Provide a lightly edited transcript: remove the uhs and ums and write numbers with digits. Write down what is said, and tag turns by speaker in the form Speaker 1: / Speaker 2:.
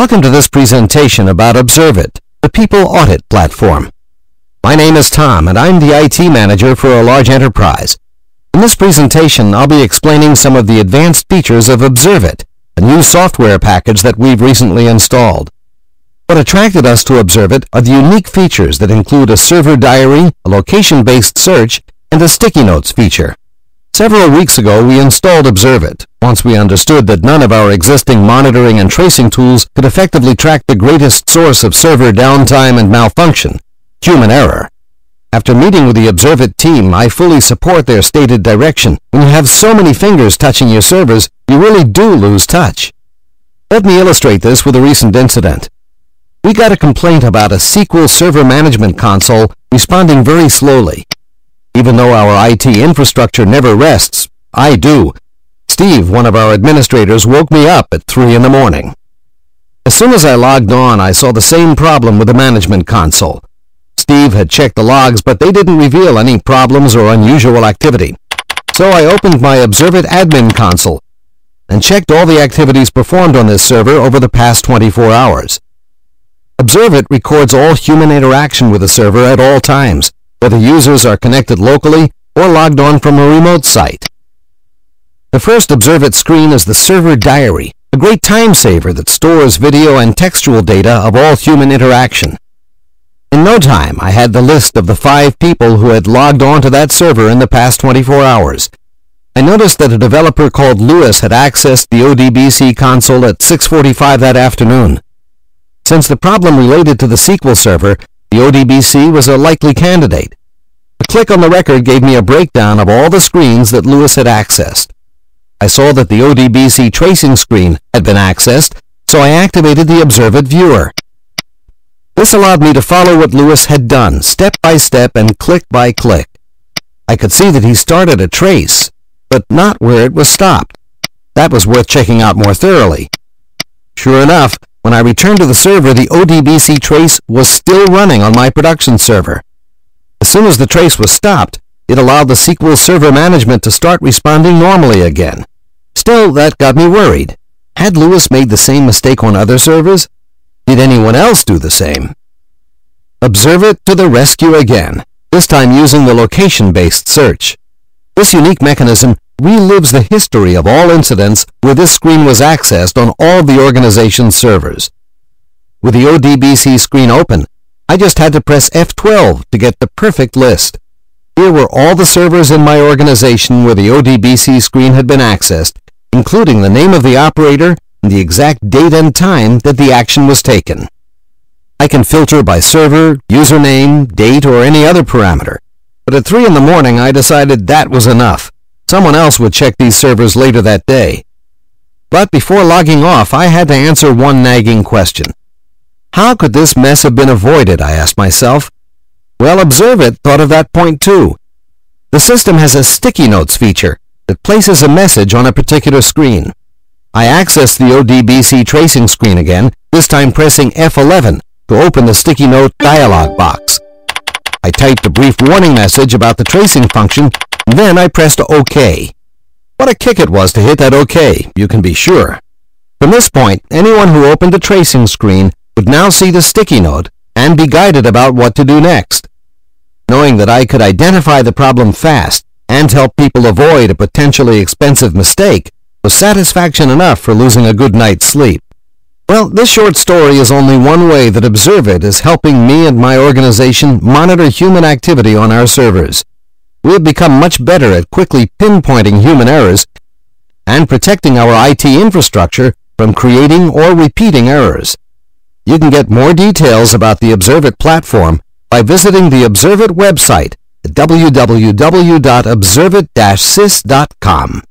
Speaker 1: Welcome to this presentation about ObserveIT, the People Audit Platform. My name is Tom, and I'm the IT manager for a large enterprise. In this presentation, I'll be explaining some of the advanced features of ObserveIT, a new software package that we've recently installed. What attracted us to ObserveIT are the unique features that include a server diary, a location-based search, and a sticky notes feature. Several weeks ago, we installed ObserveIT, once we understood that none of our existing monitoring and tracing tools could effectively track the greatest source of server downtime and malfunction, human error. After meeting with the ObserveIT team, I fully support their stated direction. When you have so many fingers touching your servers, you really do lose touch. Let me illustrate this with a recent incident. We got a complaint about a SQL Server Management Console responding very slowly. Even though our IT infrastructure never rests, I do. Steve, one of our administrators, woke me up at 3 in the morning. As soon as I logged on, I saw the same problem with the management console. Steve had checked the logs, but they didn't reveal any problems or unusual activity. So I opened my ObserveIT admin console and checked all the activities performed on this server over the past 24 hours. ObserveIT records all human interaction with the server at all times, whether users are connected locally or logged on from a remote site. The first ObserveIT screen is the server diary, a great time saver that stores video and textual data of all human interaction. In no time, I had the list of the 5 people who had logged on to that server in the past 24 hours. I noticed that a developer called Lewis had accessed the ODBC console at 6:45 that afternoon. Since the problem related to the SQL server, the ODBC was a likely candidate. A click on the record gave me a breakdown of all the screens that Lewis had accessed. I saw that the ODBC tracing screen had been accessed, so I activated the ObserveIT viewer. This allowed me to follow what Lewis had done, step by step and click by click. I could see that he started a trace, but not where it was stopped. That was worth checking out more thoroughly. Sure enough, when I returned to the server, the ODBC trace was still running on my production server. As soon as the trace was stopped, it allowed the SQL Server Management to start responding normally again. Still, that got me worried. Had Lewis made the same mistake on other servers? Did anyone else do the same? ObserveIT to the rescue again, this time using the location-based search. This unique mechanism relives the history of all incidents where this screen was accessed on all the organization's servers. With the ODBC screen open, I just had to press F12 to get the perfect list. Here were all the servers in my organization where the ODBC screen had been accessed, including the name of the operator and the exact date and time that the action was taken. I can filter by server, username, date, or any other parameter. But at 3 in the morning, I decided that was enough. Someone else would check these servers later that day. But before logging off, I had to answer one nagging question. How could this mess have been avoided, I asked myself. Well, ObserveIT thought of that point too. The system has a sticky notes feature that places a message on a particular screen. I accessed the ODBC tracing screen again, this time pressing F11 to open the sticky note dialog box. I typed a brief warning message about the tracing function, and then I pressed OK. What a kick it was to hit that OK, you can be sure. From this point, anyone who opened the tracing screen would now see the sticky note and be guided about what to do next. Knowing that I could identify the problem fast and help people avoid a potentially expensive mistake was satisfaction enough for losing a good night's sleep. Well, this short story is only one way that ObserveIT is helping me and my organization monitor human activity on our servers. We have become much better at quickly pinpointing human errors and protecting our IT infrastructure from creating or repeating errors. You can get more details about the ObserveIT platform by visiting the ObserveIT website at www.observeit-sys.com.